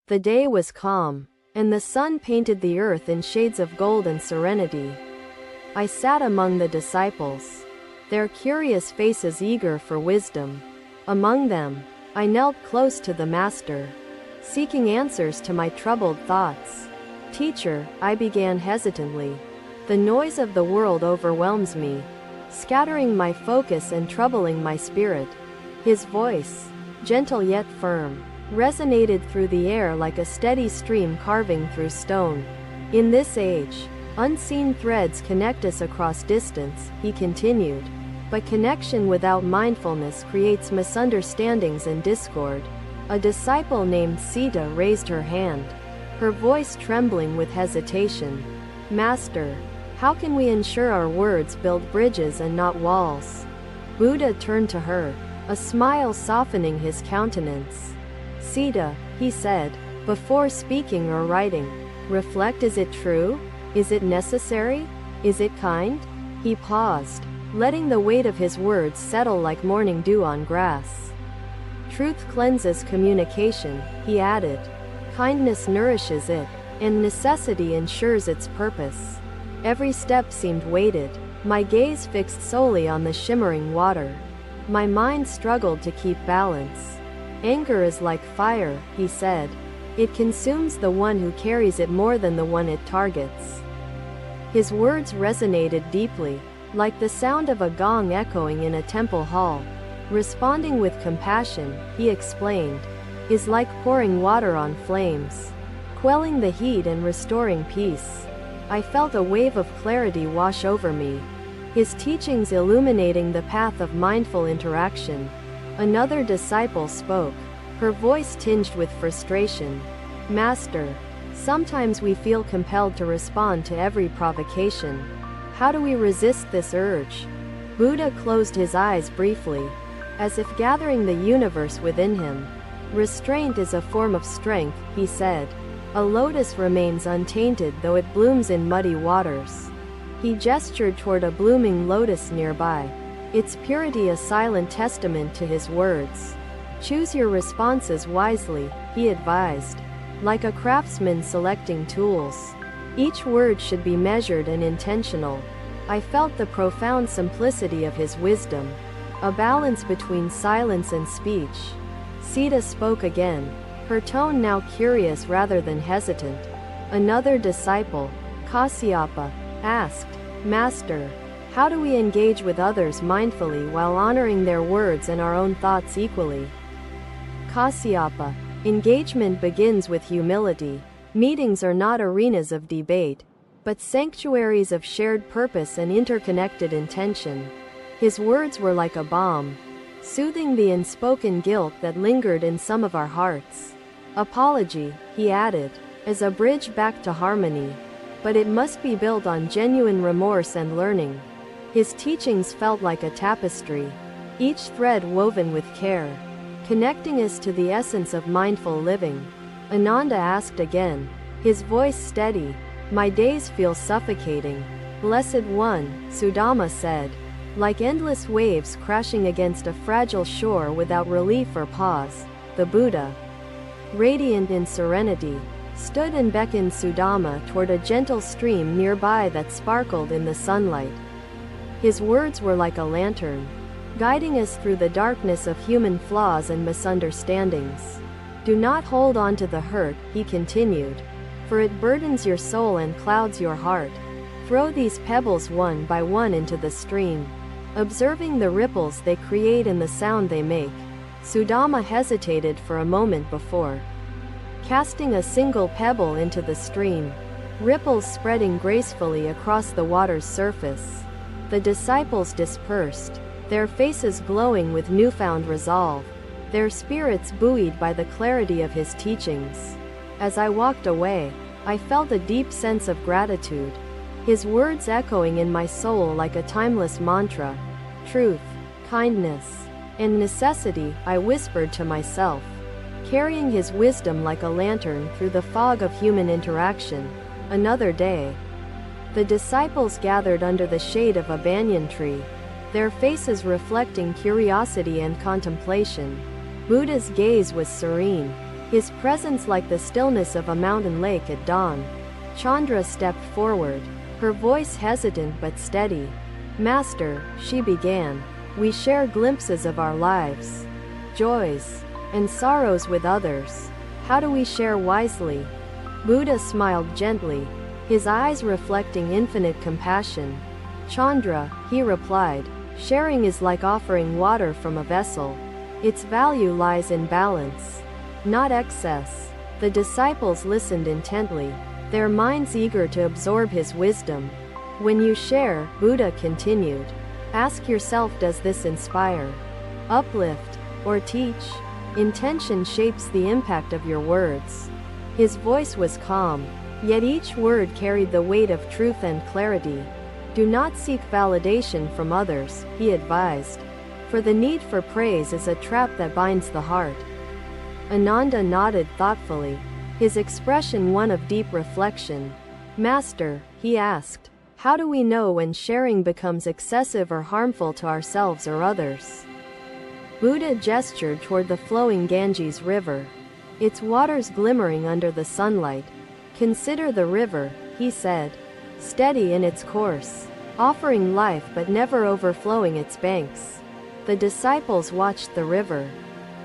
The day was calm, and the sun painted the earth in shades of gold and serenity. I sat among the disciples, their curious faces eager for wisdom. Among them, I knelt close to the Master, seeking answers to my troubled thoughts. "Teacher," I began hesitantly, "the noise of the world overwhelms me, scattering my focus and troubling my spirit." His voice, gentle yet firm, resonated through the air like a steady stream carving through stone. "In this age, unseen threads connect us across distance," he continued. "But connection without mindfulness creates misunderstandings and discord." A disciple named Sita raised her hand, her voice trembling with hesitation. "Master, how can we ensure our words build bridges and not walls?" Buddha turned to her, a smile softening his countenance. "Sita," he said, "before speaking or writing, reflect. Is it true? Is it necessary? Is it kind?" He paused, letting the weight of his words settle like morning dew on grass. "Truth cleanses communication," he added. "Kindness nourishes it, and necessity ensures its purpose." Every step seemed weighted, my gaze fixed solely on the shimmering water. My mind struggled to keep balance. "Anger is like fire," he said. "It consumes the one who carries it more than the one it targets." His words resonated deeply, like the sound of a gong echoing in a temple hall. Responding with compassion, he explained, is like pouring water on flames, quelling the heat and restoring peace. I felt a wave of clarity wash over me, his teachings illuminating the path of mindful interaction. Another disciple spoke, her voice tinged with frustration. "Master, sometimes we feel compelled to respond to every provocation. How do we resist this urge?" Buddha closed his eyes briefly, as if gathering the universe within him. "Restraint is a form of strength," he said. "A lotus remains untainted though it blooms in muddy waters." He gestured toward a blooming lotus nearby, its purity a silent testament to his words. "Choose your responses wisely," he advised, like a craftsman selecting tools. Each word should be measured and intentional. I felt the profound simplicity of his wisdom, a balance between silence and speech. Sita spoke again, her tone now curious rather than hesitant. Another disciple, Kasyapa, asked, "Master, how do we engage with others mindfully while honoring their words and our own thoughts equally?" Kasyapa, engagement begins with humility. Meetings are not arenas of debate, but sanctuaries of shared purpose and interconnected intention. His words were like a balm, soothing the unspoken guilt that lingered in some of our hearts. "Apology," he added, "is a bridge back to harmony, but it must be built on genuine remorse and learning." His teachings felt like a tapestry, each thread woven with care, connecting us to the essence of mindful living. Ananda asked again, his voice steady, "My days feel suffocating." "Blessed One," Sudama said, "like endless waves crashing against a fragile shore without relief or pause." The Buddha, radiant in serenity, stood and beckoned Sudama toward a gentle stream nearby that sparkled in the sunlight. His words were like a lantern, guiding us through the darkness of human flaws and misunderstandings. "Do not hold on to the hurt," he continued, "for it burdens your soul and clouds your heart. Throw these pebbles one by one into the stream, observing the ripples they create and the sound they make." Sudama hesitated for a moment before casting a single pebble into the stream, ripples spreading gracefully across the water's surface. The disciples dispersed, their faces glowing with newfound resolve, their spirits buoyed by the clarity of his teachings. As I walked away, I felt a deep sense of gratitude, his words echoing in my soul like a timeless mantra. "Truth, kindness, and necessity," I whispered to myself, carrying his wisdom like a lantern through the fog of human interaction. Another day, the disciples gathered under the shade of a banyan tree, their faces reflecting curiosity and contemplation. Buddha's gaze was serene, his presence like the stillness of a mountain lake at dawn. Chandra stepped forward, her voice hesitant but steady. Master, she began, we share glimpses of our lives, joys, and sorrows with others. How do we share wisely? Buddha smiled gently, his eyes reflecting infinite compassion. Chandra, he replied, sharing is like offering water from a vessel. Its value lies in balance, not excess. The disciples listened intently, their minds eager to absorb his wisdom. When you share, Buddha continued, ask yourself, does this inspire, uplift, or teach? Intention shapes the impact of your words. His voice was calm, yet each word carried the weight of truth and clarity. Do not seek validation from others, he advised, for the need for praise is a trap that binds the heart. Ananda nodded thoughtfully, his expression one of deep reflection. Master, he asked, how do we know when sharing becomes excessive or harmful to ourselves or others? Buddha gestured toward the flowing Ganges River, its waters glimmering under the sunlight. Consider the river, he said, steady in its course, offering life but never overflowing its banks. The disciples watched the river,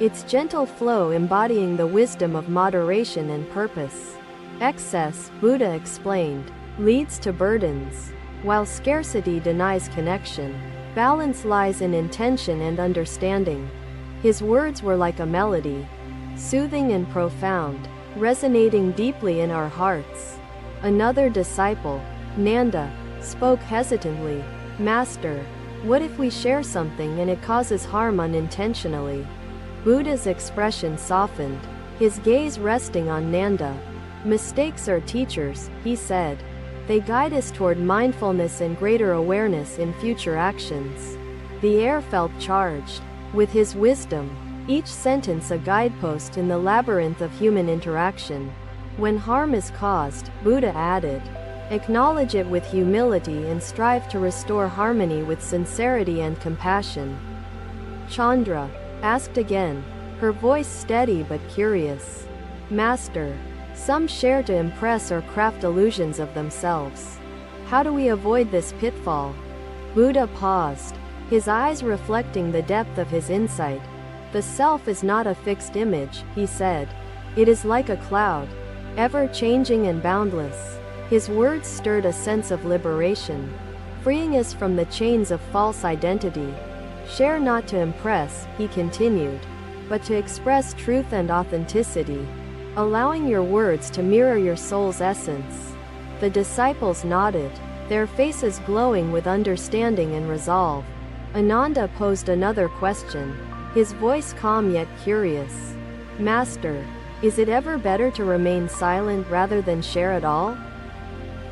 its gentle flow embodying the wisdom of moderation and purpose. Excess, Buddha explained, leads to burdens, while scarcity denies connection. Balance lies in intention and understanding. His words were like a melody, soothing and profound, resonating deeply in our hearts. Another disciple, Nanda, spoke hesitantly, Master, what if we share something and it causes harm unintentionally? Buddha's expression softened, his gaze resting on Nanda. Mistakes are teachers, he said. They guide us toward mindfulness and greater awareness in future actions. The air felt charged with his wisdom, each sentence a guidepost in the labyrinth of human interaction. When harm is caused, Buddha added, acknowledge it with humility and strive to restore harmony with sincerity and compassion. Chandra asked again, her voice steady but curious. Master, some share to impress or craft illusions of themselves. How do we avoid this pitfall? Buddha paused, his eyes reflecting the depth of his insight. The self is not a fixed image, he said. It is like a cloud, ever-changing and boundless. His words stirred a sense of liberation, freeing us from the chains of false identity. Share not to impress, he continued, but to express truth and authenticity, allowing your words to mirror your soul's essence. The disciples nodded, their faces glowing with understanding and resolve. Ananda posed another question, his voice calm yet curious. Master, is it ever better to remain silent rather than share at all?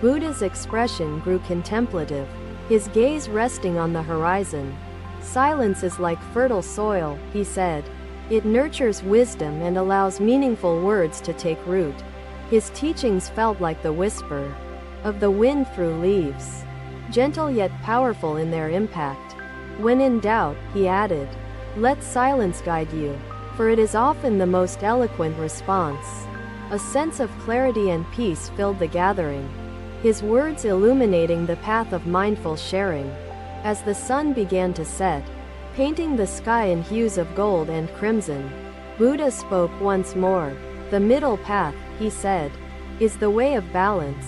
Buddha's expression grew contemplative, his gaze resting on the horizon. Silence is like fertile soil, he said. It nurtures wisdom and allows meaningful words to take root. His teachings felt like the whisper of the wind through leaves, gentle yet powerful in their impact. When in doubt, he added, let silence guide you, for it is often the most eloquent response. A sense of clarity and peace filled the gathering, his words illuminating the path of mindful sharing. As the sun began to set, painting the sky in hues of gold and crimson, Buddha spoke once more. The middle path, he said, is the way of balance,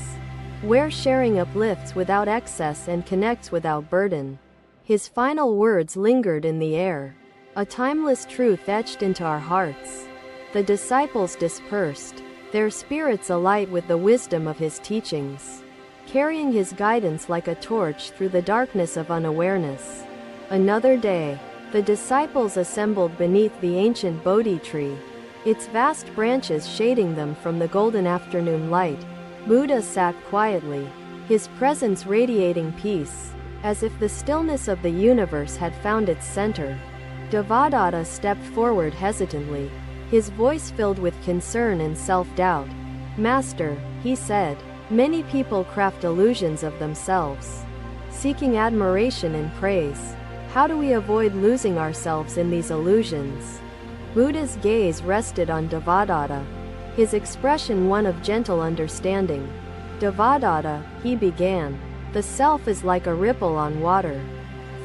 where sharing uplifts without excess and connects without burden. His final words lingered in the air, a timeless truth etched into our hearts. The disciples dispersed, their spirits alight with the wisdom of his teachings, carrying his guidance like a torch through the darkness of unawareness. Another day, the disciples assembled beneath the ancient Bodhi tree, its vast branches shading them from the golden afternoon light. Buddha sat quietly, his presence radiating peace, as if the stillness of the universe had found its center. Devadatta stepped forward hesitantly, his voice filled with concern and self-doubt. Master, he said, many people craft illusions of themselves, seeking admiration and praise. How do we avoid losing ourselves in these illusions? Buddha's gaze rested on Devadatta, his expression one of gentle understanding. Devadatta, he began, the self is like a ripple on water,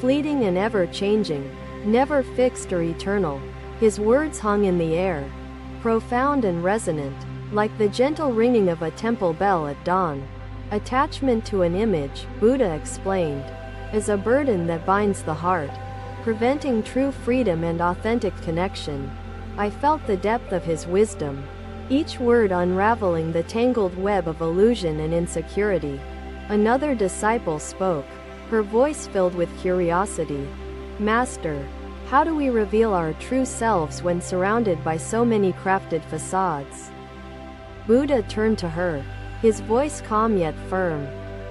fleeting and ever-changing, never fixed or eternal. His words hung in the air, profound and resonant, like the gentle ringing of a temple bell at dawn. Attachment to an image, Buddha explained, is a burden that binds the heart, preventing true freedom and authentic connection. I felt the depth of his wisdom, each word unraveling the tangled web of illusion and insecurity. Another disciple spoke, her voice filled with curiosity. Master, how do we reveal our true selves when surrounded by so many crafted facades? Buddha turned to her, his voice calm yet firm.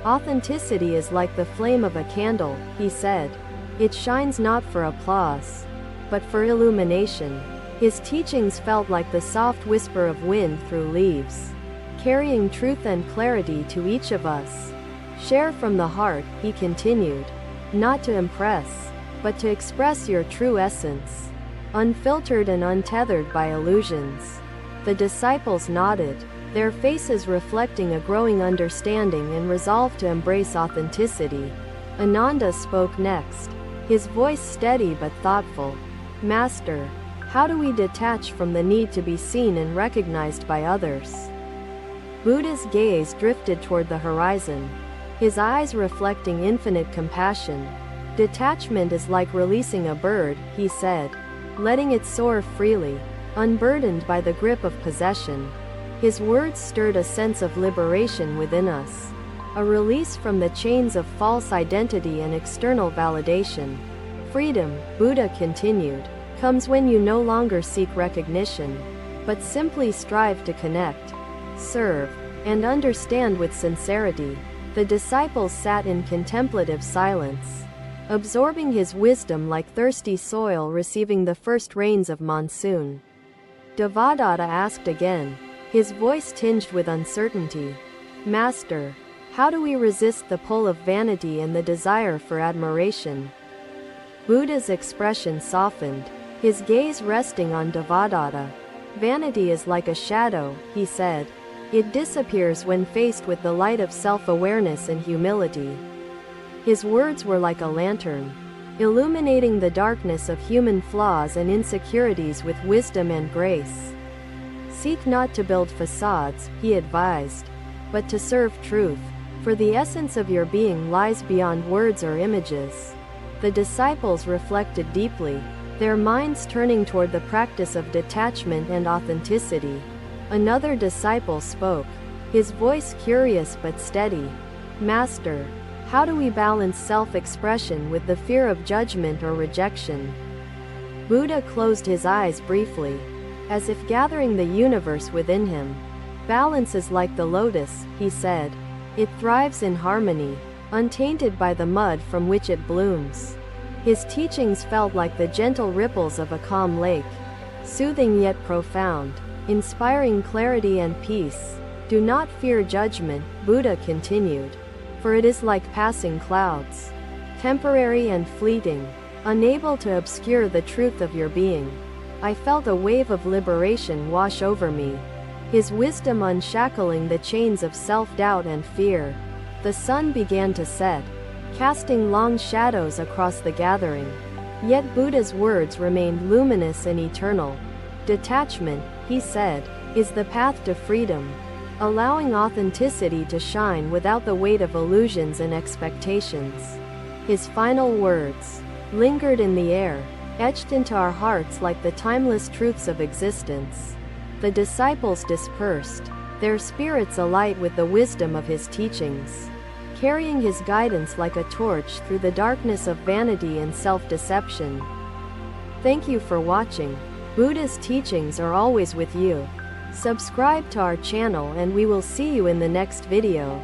Authenticity is like the flame of a candle, he said. It shines not for applause, but for illumination. His teachings felt like the soft whisper of wind through leaves, carrying truth and clarity to each of us. Share from the heart, he continued, not to impress, but to express your true essence, unfiltered and untethered by illusions. The disciples nodded, their faces reflecting a growing understanding and resolve to embrace authenticity. Ananda spoke next, his voice steady but thoughtful. Master, how do we detach from the need to be seen and recognized by others? Buddha's gaze drifted toward the horizon, his eyes reflecting infinite compassion. Detachment is like releasing a bird, he said, letting it soar freely, unburdened by the grip of possession. His words stirred a sense of liberation within us, a release from the chains of false identity and external validation. Freedom, Buddha continued, comes when you no longer seek recognition, but simply strive to connect, serve, and understand with sincerity. The disciples sat in contemplative silence, absorbing his wisdom like thirsty soil receiving the first rains of monsoon. Devadatta asked again, his voice tinged with uncertainty. Master, how do we resist the pull of vanity and the desire for admiration? Buddha's expression softened, his gaze resting on Devadatta. Vanity is like a shadow, he said. It disappears when faced with the light of self-awareness and humility. His words were like a lantern, illuminating the darkness of human flaws and insecurities with wisdom and grace. Seek not to build facades, he advised, but to serve truth, for the essence of your being lies beyond words or images. The disciples reflected deeply, their minds turning toward the practice of detachment and authenticity. Another disciple spoke, his voice curious but steady. Master, how do we balance self-expression with the fear of judgment or rejection? Buddha closed his eyes briefly, as if gathering the universe within him. Balance is like the lotus, he said. It thrives in harmony, untainted by the mud from which it blooms. His teachings felt like the gentle ripples of a calm lake, soothing yet profound, inspiring clarity and peace. Do not fear judgment, Buddha continued, for it is like passing clouds, temporary and fleeting, unable to obscure the truth of your being. I felt a wave of liberation wash over me, his wisdom unshackling the chains of self-doubt and fear. The sun began to set, casting long shadows across the gathering. Yet Buddha's words remained luminous and eternal. Detachment, he said, is the path to freedom, allowing authenticity to shine without the weight of illusions and expectations. His final words lingered in the air, etched into our hearts like the timeless truths of existence. The disciples dispersed, their spirits alight with the wisdom of his teachings, carrying his guidance like a torch through the darkness of vanity and self-deception. Thank you for watching. Buddha's teachings are always with you. Subscribe to our channel and we will see you in the next video.